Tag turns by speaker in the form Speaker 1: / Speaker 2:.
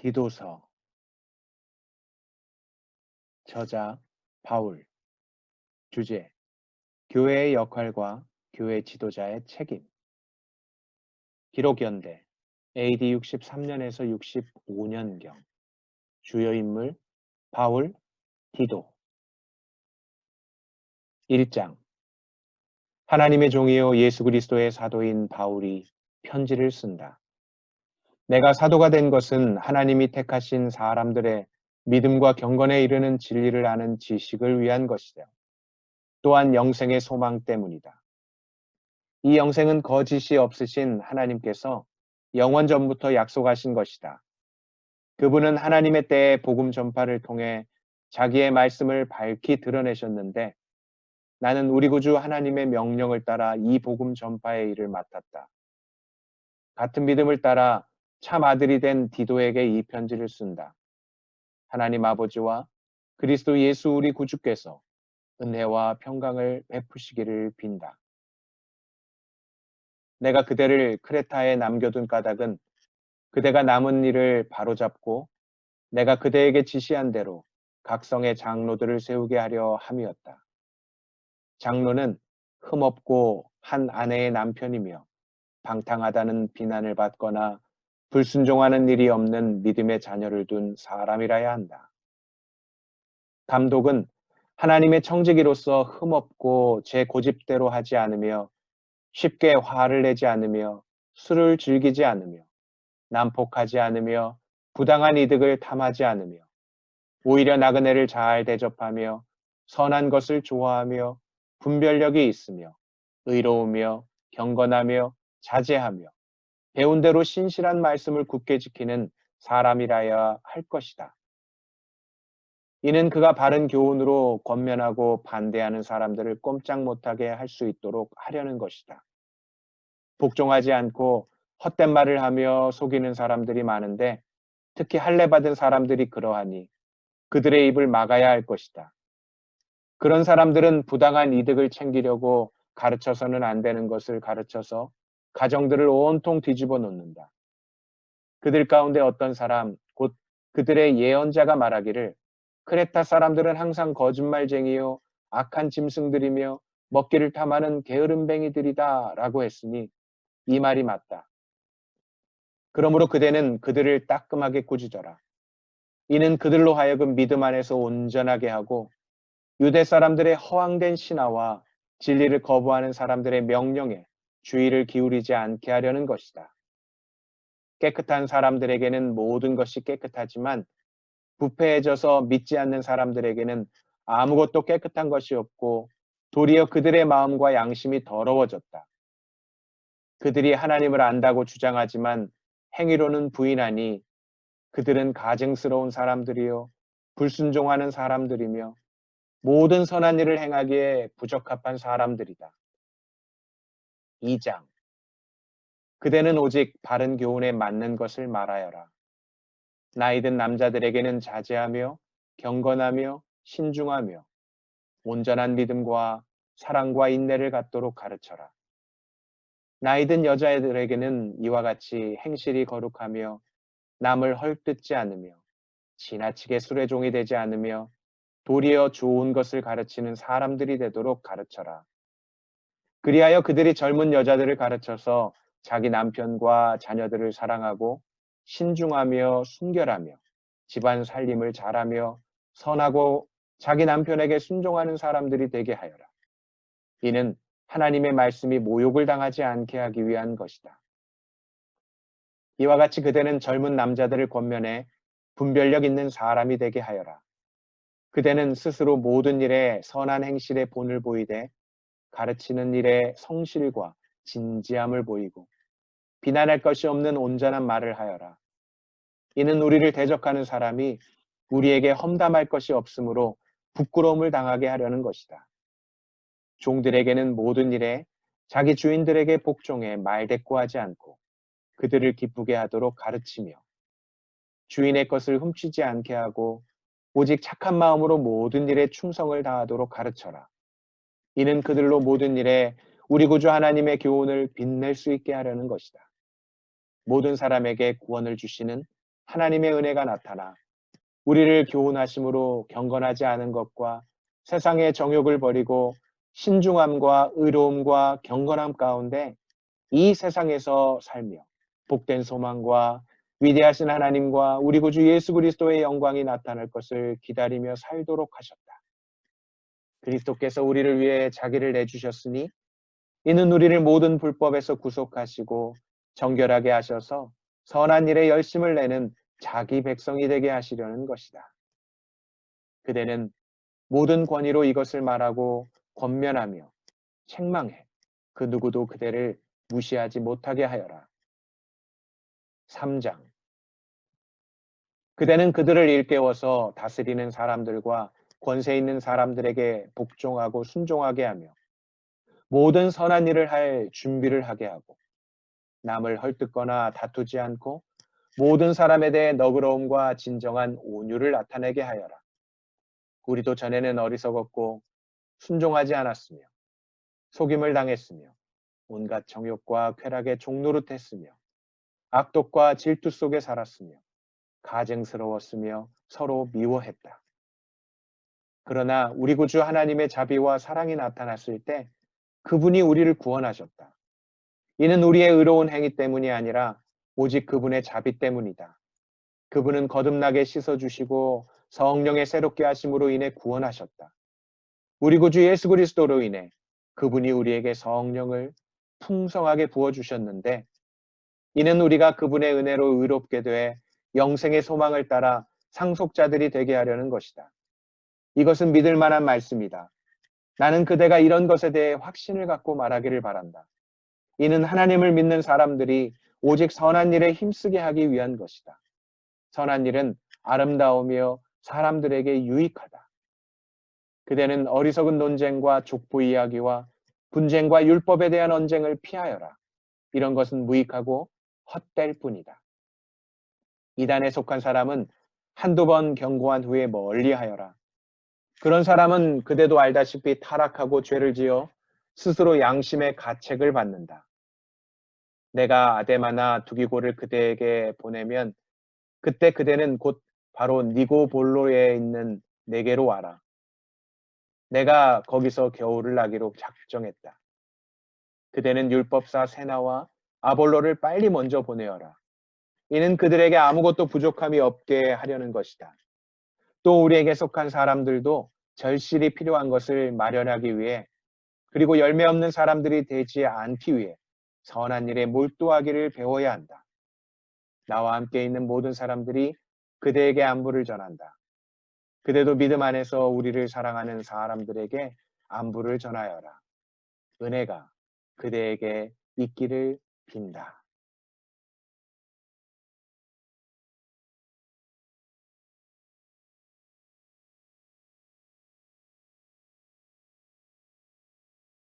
Speaker 1: 디도서. 저자 바울. 주제 교회의 역할과 교회 지도자의 책임. 기록 연대 AD 63년에서 65년경. 주요 인물 바울, 디도. 1장. 하나님의 종이요 예수 그리스도의 사도인 바울이 편지를 쓴다. 내가 사도가 된 것은 하나님이 택하신 사람들의 믿음과 경건에 이르는 진리를 아는 지식을 위한 것이다. 또한 영생의 소망 때문이다. 이 영생은 거짓이 없으신 하나님께서 영원 전부터 약속하신 것이다. 그분은 하나님의 때에 복음 전파를 통해 자기의 말씀을 밝히 드러내셨는데 나는 우리 구주 하나님의 명령을 따라 이 복음 전파의 일을 맡았다. 같은 믿음을 따라 참 아들이 된 디도에게 이 편지를 쓴다. 하나님 아버지와 그리스도 예수 우리 구주께서 은혜와 평강을 베푸시기를 빈다. 내가 그대를 크레타에 남겨둔 까닭은 그대가 남은 일을 바로잡고 내가 그대에게 지시한 대로 각성의 장로들을 세우게 하려 함이었다. 장로는 흠없고 한 아내의 남편이며 방탕하다는 비난을 받거나 불순종하는 일이 없는 믿음의 자녀를 둔 사람이라야 한다. 감독은 하나님의 청지기로서 흠없고 제 고집대로 하지 않으며 쉽게 화를 내지 않으며 술을 즐기지 않으며 난폭하지 않으며 부당한 이득을 탐하지 않으며 오히려 나그네를 잘 대접하며 선한 것을 좋아하며 분별력이 있으며 의로우며 경건하며 자제하며 배운 대로 신실한 말씀을 굳게 지키는 사람이라야 할 것이다. 이는 그가 바른 교훈으로 권면하고 반대하는 사람들을 꼼짝 못하게 할 수 있도록 하려는 것이다. 복종하지 않고 헛된 말을 하며 속이는 사람들이 많은데 특히 할례받은 사람들이 그러하니 그들의 입을 막아야 할 것이다. 그런 사람들은 부당한 이득을 챙기려고 가르쳐서는 안 되는 것을 가르쳐서 가정들을 온통 뒤집어 놓는다. 그들 가운데 어떤 사람, 곧 그들의 예언자가 말하기를 크레타 사람들은 항상 거짓말쟁이요 악한 짐승들이며 먹기를 탐하는 게으름뱅이들이다 라고 했으니 이 말이 맞다. 그러므로 그대는 그들을 따끔하게 꾸짖어라. 이는 그들로 하여금 믿음 안에서 온전하게 하고 유대 사람들의 허황된 신화와 진리를 거부하는 사람들의 명령에 주의를 기울이지 않게 하려는 것이다. 깨끗한 사람들에게는 모든 것이 깨끗하지만 부패해져서 믿지 않는 사람들에게는 아무것도 깨끗한 것이 없고 도리어 그들의 마음과 양심이 더러워졌다. 그들이 하나님을 안다고 주장하지만 행위로는 부인하니 그들은 가증스러운 사람들이요 불순종하는 사람들이며 모든 선한 일을 행하기에 부적합한 사람들이다. 2장. 그대는 오직 바른 교훈에 맞는 것을 말하여라. 나이든 남자들에게는 자제하며 경건하며 신중하며 온전한 믿음과 사랑과 인내를 갖도록 가르쳐라. 나이든 여자애들에게는 이와 같이 행실이 거룩하며 남을 헐뜯지 않으며 지나치게 술의 종이 되지 않으며 도리어 좋은 것을 가르치는 사람들이 되도록 가르쳐라. 그리하여 그들이 젊은 여자들을 가르쳐서 자기 남편과 자녀들을 사랑하고 신중하며 순결하며 집안 살림을 잘하며 선하고 자기 남편에게 순종하는 사람들이 되게 하여라. 이는 하나님의 말씀이 모욕을 당하지 않게 하기 위한 것이다. 이와 같이 그대는 젊은 남자들을 권면해 분별력 있는 사람이 되게 하여라. 그대는 스스로 모든 일에 선한 행실의 본을 보이되 가르치는 일에 성실과 진지함을 보이고 비난할 것이 없는 온전한 말을 하여라. 이는 우리를 대적하는 사람이 우리에게 험담할 것이 없으므로 부끄러움을 당하게 하려는 것이다. 종들에게는 모든 일에 자기 주인들에게 복종해 말대꾸하지 않고 그들을 기쁘게 하도록 가르치며 주인의 것을 훔치지 않게 하고 오직 착한 마음으로 모든 일에 충성을 다하도록 가르쳐라. 이는 그들로 모든 일에 우리 구주 하나님의 교훈을 빛낼 수 있게 하려는 것이다. 모든 사람에게 구원을 주시는 하나님의 은혜가 나타나 우리를 교훈하심으로 경건하지 않은 것과 세상의 정욕을 버리고 신중함과 의로움과 경건함 가운데 이 세상에서 살며 복된 소망과 위대하신 하나님과 우리 구주 예수 그리스도의 영광이 나타날 것을 기다리며 살도록 하셨다. 그리스도께서 우리를 위해 자기를 내주셨으니 이는 우리를 모든 불법에서 구속하시고 정결하게 하셔서 선한 일에 열심을 내는 자기 백성이 되게 하시려는 것이다. 그대는 모든 권위로 이것을 말하고 권면하며 책망해 그 누구도 그대를 무시하지 못하게 하여라. 3장. 그대는 그들을 일깨워서 다스리는 사람들과 권세 있는 사람들에게 복종하고 순종하게 하며 모든 선한 일을 할 준비를 하게 하고 남을 헐뜯거나 다투지 않고 모든 사람에 대해 너그러움과 진정한 온유를 나타내게 하여라. 우리도 전에는 어리석었고 순종하지 않았으며 속임을 당했으며 온갖 정욕과 쾌락에 종노릇했으며 악독과 질투 속에 살았으며 가증스러웠으며 서로 미워했다. 그러나 우리 구주 하나님의 자비와 사랑이 나타났을 때 그분이 우리를 구원하셨다. 이는 우리의 의로운 행위 때문이 아니라 오직 그분의 자비 때문이다. 그분은 거듭나게 씻어주시고 성령의 새롭게 하심으로 인해 구원하셨다. 우리 구주 예수 그리스도로 인해 그분이 우리에게 성령을 풍성하게 부어주셨는데 이는 우리가 그분의 은혜로 의롭게 돼 영생의 소망을 따라 상속자들이 되게 하려는 것이다. 이것은 믿을 만한 말씀이다. 나는 그대가 이런 것에 대해 확신을 갖고 말하기를 바란다. 이는 하나님을 믿는 사람들이 오직 선한 일에 힘쓰게 하기 위한 것이다. 선한 일은 아름다우며 사람들에게 유익하다. 그대는 어리석은 논쟁과 족보 이야기와 분쟁과 율법에 대한 언쟁을 피하여라. 이런 것은 무익하고 헛될 뿐이다. 이단에 속한 사람은 한두 번 경고한 후에 멀리하여라. 그런 사람은 그대도 알다시피 타락하고 죄를 지어 스스로 양심의 가책을 받는다. 내가 아데마나 두기고를 그대에게 보내면 그때 그대는 곧 바로 니고볼로에 있는 내게로 와라. 내가 거기서 겨울을 나기로 작정했다. 그대는 율법사 세나와 아볼로를 빨리 먼저 보내어라. 이는 그들에게 아무것도 부족함이 없게 하려는 것이다. 또 우리에게 속한 사람들도 절실히 필요한 것을 마련하기 위해 그리고 열매 없는 사람들이 되지 않기 위해 선한 일에 몰두하기를 배워야 한다. 나와 함께 있는 모든 사람들이 그대에게 안부를 전한다. 그대도 믿음 안에서 우리를 사랑하는 사람들에게 안부를 전하여라. 은혜가 그대에게 있기를 빈다.